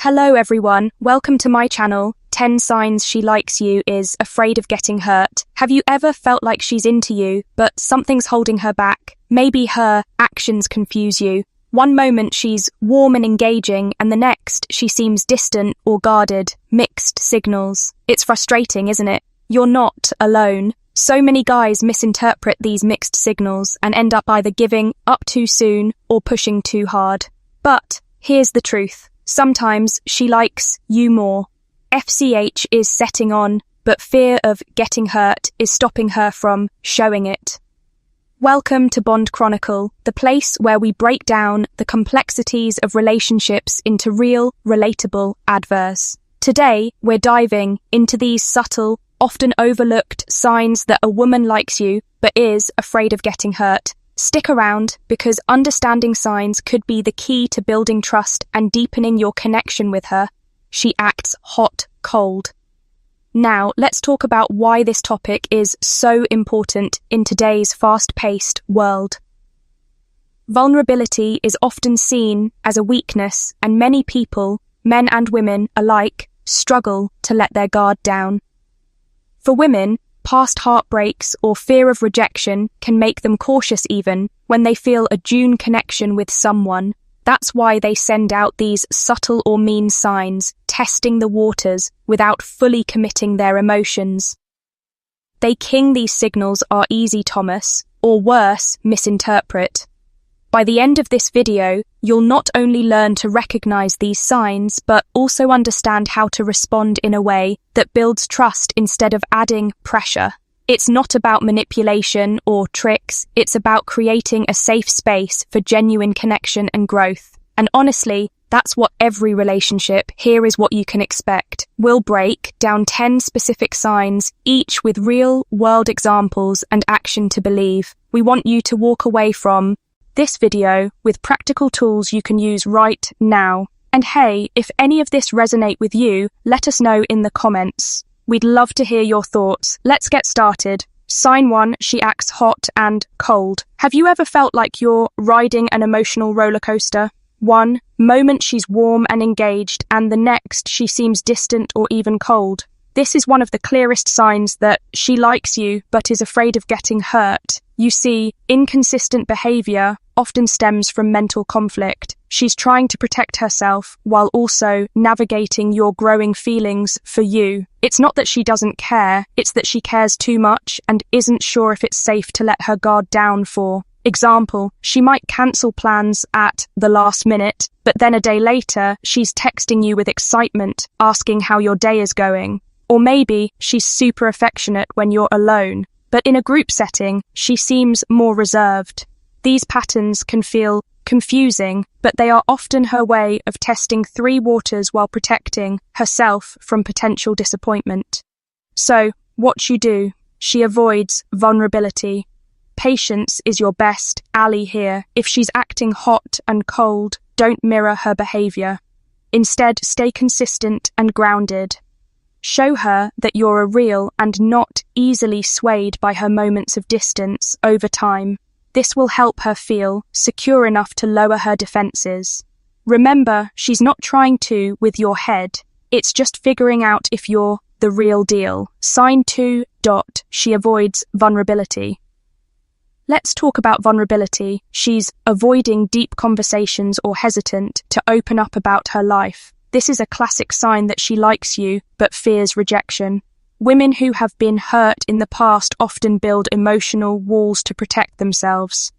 Hello everyone, welcome to my channel. 10 signs she likes you is afraid of getting hurt. Have you ever felt like she's into you, but something's holding her back? Maybe her actions confuse you. One moment she's warm and engaging, and the next she seems distant or guarded. Mixed signals. It's frustrating, isn't it? You're not alone. So many guys misinterpret these mixed signals and end up either giving up too soon or pushing too hard. But here's the truth. Sometimes she likes you more. FCH is setting on, but fear of getting hurt is stopping her from showing it. Welcome to Bond Chronicle, the place where we break down the complexities of relationships into real, relatable adverse. Today, we're diving into these subtle, often overlooked signs that a woman likes you, but is afraid of getting hurt. Stick around, because understanding signs could be the key to building trust and deepening your connection with her. She acts hot, cold. Now, let's talk about why this topic is so important in today's fast-paced world. Vulnerability is often seen as a weakness, and many people, men and women alike, struggle to let their guard down. For women, past heartbreaks or fear of rejection can make them cautious even when they feel a June connection with someone. That's why they send out these subtle or mean signs, testing the waters without fully committing their emotions. They king these signals are easy, Thomas, or worse, misinterpret. By the end of this video, you'll not only learn to recognize these signs, but also understand how to respond in a way that builds trust instead of adding pressure. It's not about manipulation or tricks, it's about creating a safe space for genuine connection and growth. And honestly, that's what every relationship, here is what you can expect. We'll break down 10 specific signs, each with real-world examples and action to believe. We want you to walk away from this video with practical tools you can use right now. And hey, if any of this resonate with you, let us know in the comments. We'd love to hear your thoughts. Let's get started. Sign 1, she acts hot and cold. Have you ever felt like you're riding an emotional roller coaster? One moment she's warm and engaged, and the next she seems distant or even cold. This is one of the clearest signs that she likes you but is afraid of getting hurt. You see, inconsistent behavior often stems from mental conflict. She's trying to protect herself while also navigating your growing feelings for you. It's not that she doesn't care, it's that she cares too much and isn't sure if it's safe to let her guard down for. Example, she might cancel plans at the last minute, but then a day later, she's texting you with excitement, asking how your day is going. Or maybe she's super affectionate when you're alone, but in a group setting, she seems more reserved. These patterns can feel confusing, but they are often her way of testing three waters while protecting herself from potential disappointment. So, what you do? She avoids vulnerability. Patience is your best ally here. If she's acting hot and cold, don't mirror her behavior. Instead, stay consistent and grounded. Show her that you're a real and not easily swayed by her moments of distance over time. This will help her feel secure enough to lower her defenses. Remember, she's not trying to with your head. It's just figuring out if you're the real deal. Sign 2. She avoids vulnerability. Let's talk about vulnerability. She's avoiding deep conversations or hesitant to open up about her life. This is a classic sign that she likes you, but fears rejection. Women who have been hurt in the past often build emotional walls to protect themselves.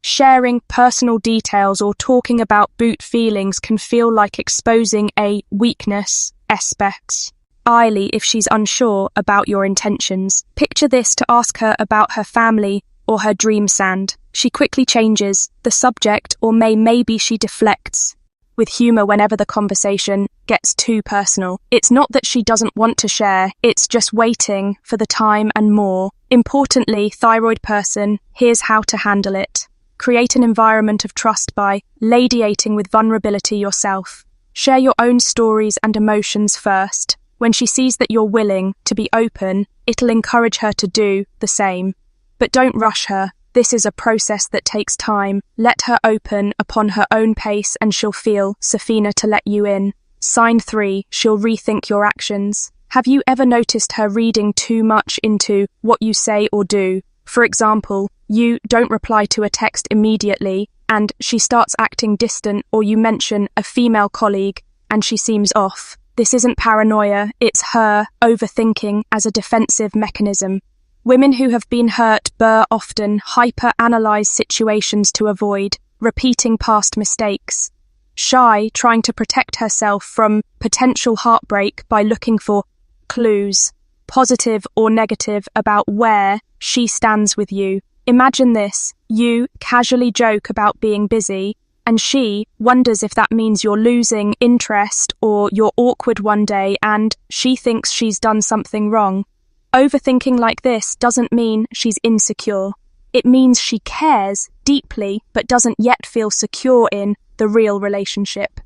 Sharing personal details or talking about boot feelings can feel like exposing a weakness. Aspects. Eily, if she's unsure about your intentions. Picture this to ask her about her family or her dream sand. She quickly changes the subject, or maybe she deflects with humor whenever the conversation gets too personal. It's not that she doesn't want to share, it's just waiting for the time and more. Importantly, thyroid person, here's how to handle it. Create an environment of trust by radiating with vulnerability yourself. Share your own stories and emotions first. When she sees that you're willing to be open, it'll encourage her to do the same. But don't rush her. This is a process that takes time. Let her open upon her own pace and she'll feel Safina to let you in. Sign 3, she'll rethink your actions. Have you ever noticed her reading too much into what you say or do? For example, you don't reply to a text immediately and she starts acting distant, or you mention a female colleague and she seems off. This isn't paranoia, it's her overthinking as a defensive mechanism. Women who have been hurt often hyper-analyze situations to avoid repeating past mistakes. Shy, trying to protect herself from potential heartbreak by looking for clues, positive or negative, about where she stands with you. Imagine this: you casually joke about being busy, and she wonders if that means you're losing interest or you're awkward one day and she thinks she's done something wrong. Overthinking like this doesn't mean she's insecure. It means she cares deeply but doesn't yet feel secure in the real relationship.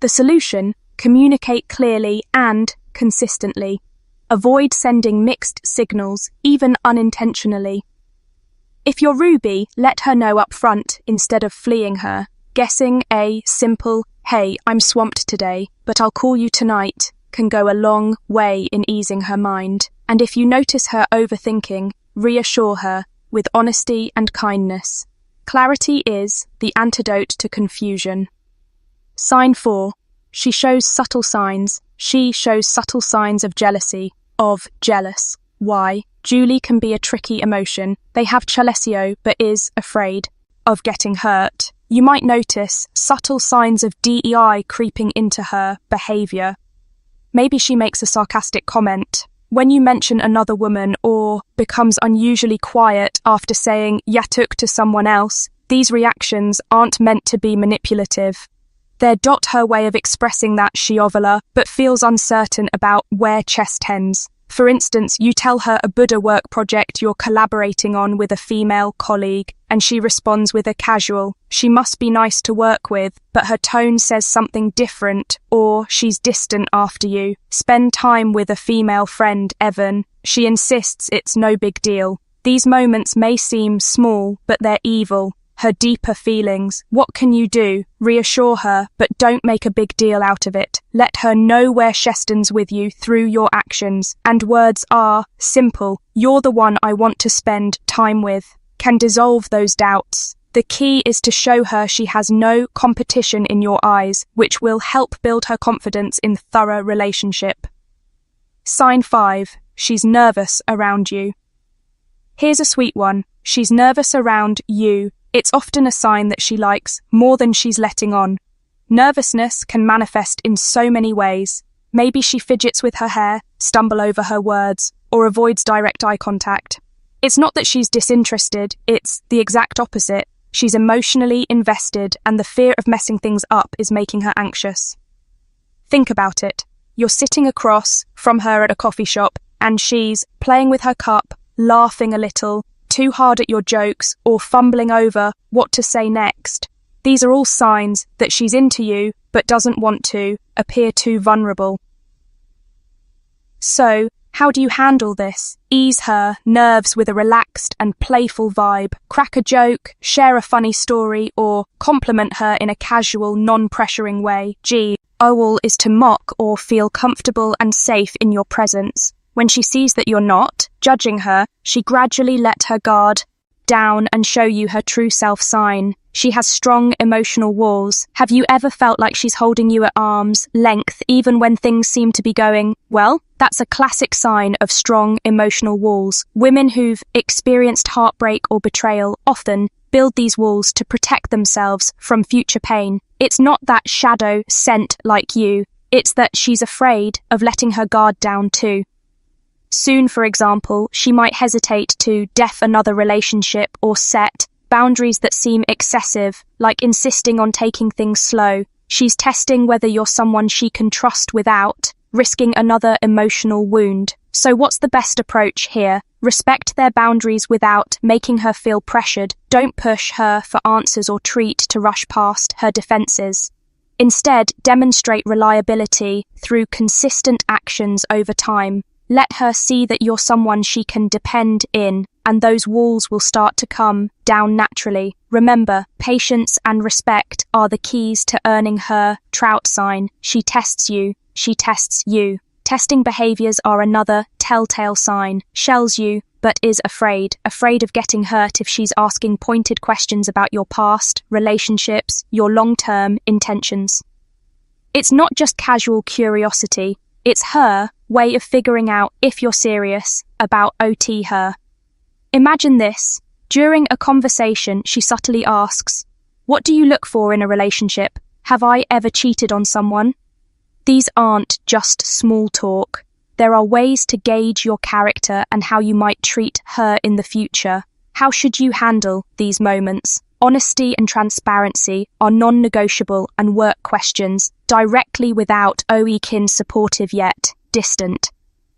The solution: communicate clearly and consistently. Avoid sending mixed signals, even unintentionally. If you're Ruby, let her know up front instead of fleeing her. Guessing a simple, "Hey, I'm swamped today, but I'll call you tonight," can go a long way in easing her mind. And if you notice her overthinking, reassure her with honesty and kindness. Clarity is the antidote to confusion. Sign 4. She shows subtle signs. She shows subtle signs of jealousy, of jealous. Why? Julie can be a tricky emotion. They have chalesio but is afraid of getting hurt. You might notice subtle signs of DEI creeping into her behavior. Maybe she makes a sarcastic comment when you mention another woman, or becomes unusually quiet after saying yatuk to someone else. These reactions aren't meant to be manipulative. They're her way of expressing that she ovala, but feels uncertain about where chest ends. For instance, you tell her a Buddha work project you're collaborating on with a female colleague, and she responds with a casual, "She must be nice to work with," but her tone says something different, or she's distant after you. Spend time with a female friend, Evan. She insists it's no big deal. These moments may seem small, but they're evil. Her deeper feelings. What can you do? Reassure her, but don't make a big deal out of it. Let her know where she stands with you through your actions. And words are simple. "You're the one I want to spend time with," can dissolve those doubts. The key is to show her she has no competition in your eyes, which will help build her confidence in thorough relationship. Sign 5. She's nervous around you. Here's a sweet one. She's nervous around you. It's often a sign that she likes more than she's letting on. Nervousness can manifest in so many ways. Maybe she fidgets with her hair, stumbles over her words, or avoids direct eye contact. It's not that she's disinterested, it's the exact opposite. She's emotionally invested, and the fear of messing things up is making her anxious. Think about it. You're sitting across from her at a coffee shop, and she's playing with her cup, laughing a little, too hard at your jokes, or fumbling over what to say next. These are all signs that she's into you, but doesn't want to appear too vulnerable. So, how do you handle this? Ease her nerves with a relaxed and playful vibe. Crack a joke, share a funny story, or compliment her in a casual, non-pressuring way. Goal is to mock or feel comfortable and safe in your presence. When she sees that you're not judging her, she gradually let her guard down and show you her true self sign. She has strong emotional walls. Have you ever felt like she's holding you at arm's length even when things seem to be going well? That's a classic sign of strong emotional walls. Women who've experienced heartbreak or betrayal often build these walls to protect themselves from future pain. It's not that shadow sent like you. It's that she's afraid of letting her guard down too. Soon, for example, she might hesitate to def another relationship or set boundaries that seem excessive, like insisting on taking things slow. She's testing whether you're someone she can trust without risking another emotional wound. So what's the best approach here? Respect their boundaries without making her feel pressured. Don't push her for answers or treat to rush past her defenses. Instead, demonstrate reliability through consistent actions over time. Let her see that you're someone she can depend in, and those walls will start to come down naturally. Remember, patience and respect are the keys to earning her trout sign. She tests you, she tests you. Testing behaviors are another telltale sign. Shells you, but is afraid of getting hurt if she's asking pointed questions about your past, relationships, your long-term intentions. It's not just casual curiosity, it's her way of figuring out if you're serious about her. Imagine this. During a conversation, she subtly asks, "What do you look for in a relationship? Have I ever cheated on someone?" These aren't just small talk. There are ways to gauge your character and how you might treat her in the future. How should you handle these moments? Honesty and transparency are non-negotiable and work questions directly without kin supportive yet distant.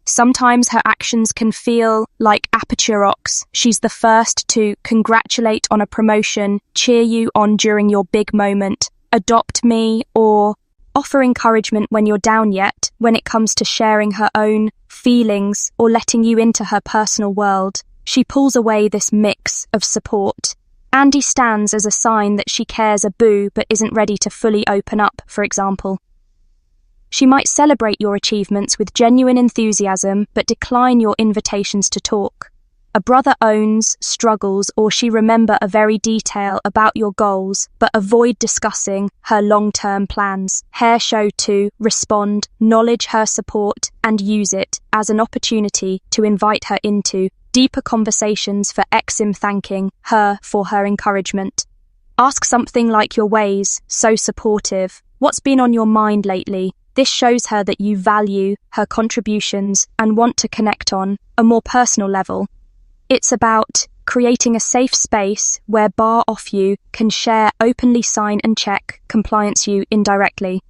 Sometimes her actions can feel like aperture rocks. She's the first to congratulate on a promotion, cheer you on during your big moment, adopt me, or offer encouragement when you're down. Yet when it comes to sharing her own feelings or letting you into her personal world, she pulls away this mix of support. Andy stands as a sign that she cares but isn't ready to fully open up, for example. She might celebrate your achievements with genuine enthusiasm but decline your invitations to talk. A brother owns, struggles, or she remember a very detail about your goals but avoid discussing her long-term plans. Hair show to respond, acknowledge her support, and use it as an opportunity to invite her into deeper conversations for exim thanking her for her encouragement. Ask something like your ways, so supportive. What's been on your mind lately? This shows her that you value her contributions and want to connect on a more personal level. It's about creating a safe space where you can share openly, sign and check compliance you indirectly.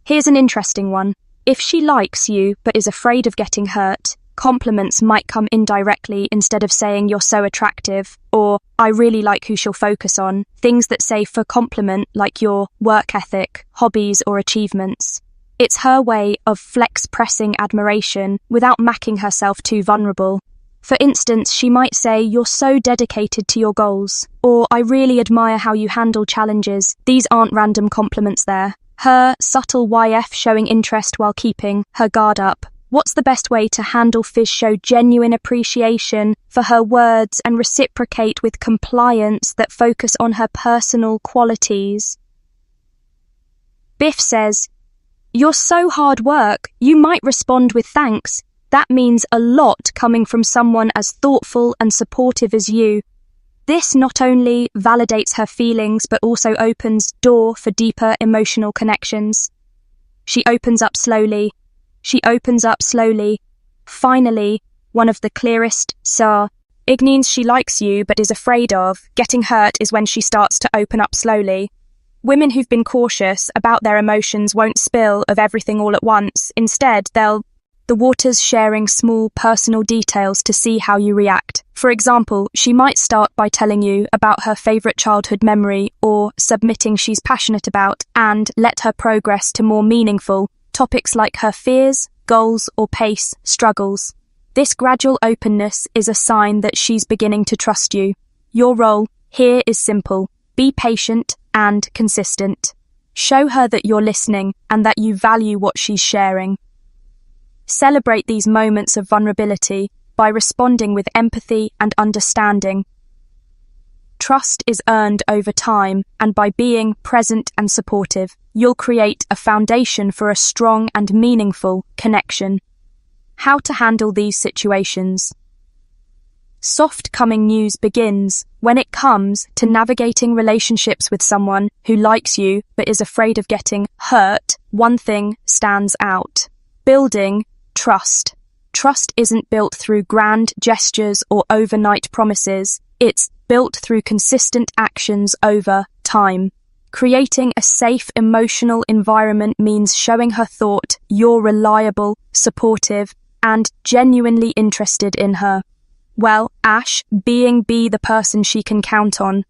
Here's an interesting one. If she likes you but is afraid of getting hurt, compliments might come indirectly instead of saying "you're so attractive" or "I really like who she'll focus on." Things that say for compliment like your work ethic, hobbies or achievements. It's her way of flex-pressing admiration without making herself too vulnerable. For instance, she might say, "You're so dedicated to your goals," or "I really admire how you handle challenges." These aren't random compliments there. Her subtle showing interest while keeping her guard up. What's the best way to handle Fizz? Show genuine appreciation for her words and reciprocate with compliance that focus on her personal qualities. Biff says, "You're so hard work." You might respond with thanks. That means a lot coming from someone as thoughtful and supportive as you. This not only validates her feelings but also opens door for deeper emotional connections. She opens up slowly. Finally, one of the clearest signs she likes you but is afraid of getting hurt is when she starts to open up slowly. Women who've been cautious about their emotions won't spill of everything all at once. Instead, the water's sharing small personal details to see how you react. For example, she might start by telling you about her favorite childhood memory or submitting she's passionate about, and let her progress to more meaningful topics like her fears, goals, or pace struggles. This gradual openness is a sign that she's beginning to trust you. Your role here is simple. Be patient and consistent. Show her that you're listening and that you value what she's sharing. Celebrate these moments of vulnerability by responding with empathy and understanding. Trust is earned over time, and by being present and supportive, you'll create a foundation for a strong and meaningful connection. How to handle these situations? Soft coming news begins when it comes to navigating relationships with someone who likes you but is afraid of getting hurt. One thing stands out. Building trust. Trust isn't built through grand gestures or overnight promises. It's built through consistent actions over time. Creating a safe emotional environment means showing her you're reliable, supportive, and genuinely interested in her. Well, Ash, be the person she can count on.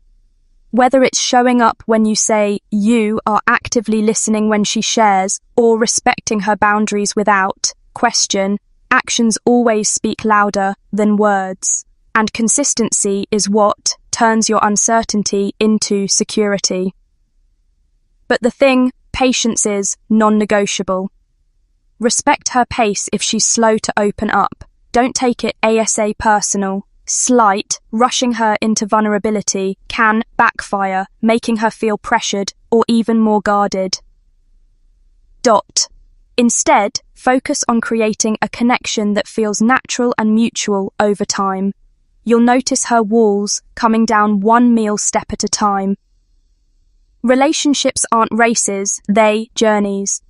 Whether it's showing up when you say you are actively listening when she shares, or respecting her boundaries without question, actions always speak louder than words. and consistency is what turns your uncertainty into security. But the thing, patience is non-negotiable. Respect her pace if she's slow to open up. Don't take it ASA personal. Slight, rushing her into vulnerability can backfire, making her feel pressured or even more guarded. Instead, focus on creating a connection that feels natural and mutual over time. You'll notice her walls coming down one meal step at a time. Relationships aren't races, they journeys.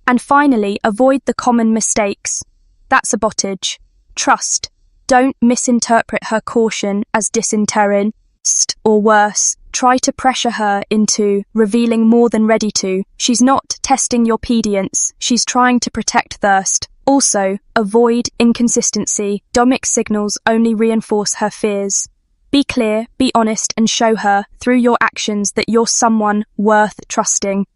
And finally, avoid the common mistakes. That's sabotage. Trust. Don't misinterpret her caution as disinterest, or worse, try to pressure her into revealing more than ready to. She's not testing your obedience, she's trying to protect thirst. Also, avoid inconsistency. Mixed signals only reinforce her fears. Be clear, be honest, and show her, through your actions, that you're someone worth trusting.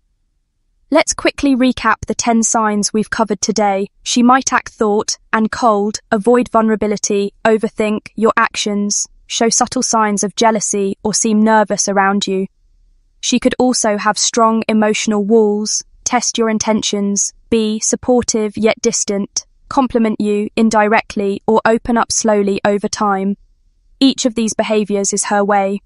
Let's quickly recap the 10 signs we've covered today. She might act thought and cold, avoid vulnerability, overthink your actions, show subtle signs of jealousy, or seem nervous around you. She could also have strong emotional walls, test your intentions, be supportive yet distant, compliment you indirectly, or open up slowly over time. Each of these behaviors is her way.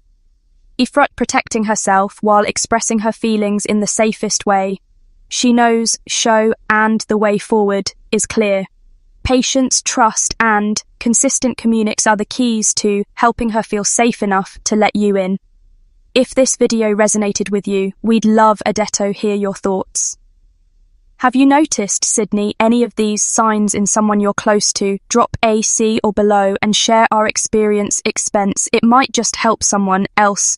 Ifrat protecting herself while expressing her feelings in the safest way. She knows, show, and the way forward is clear. Patience, trust, and consistent communiques are the keys to helping her feel safe enough to let you in. If this video resonated with you, we'd love to hear your thoughts. Have you noticed, Sydney, any of these signs in someone you're close to? Drop a C or below and share our experience. It might just help someone else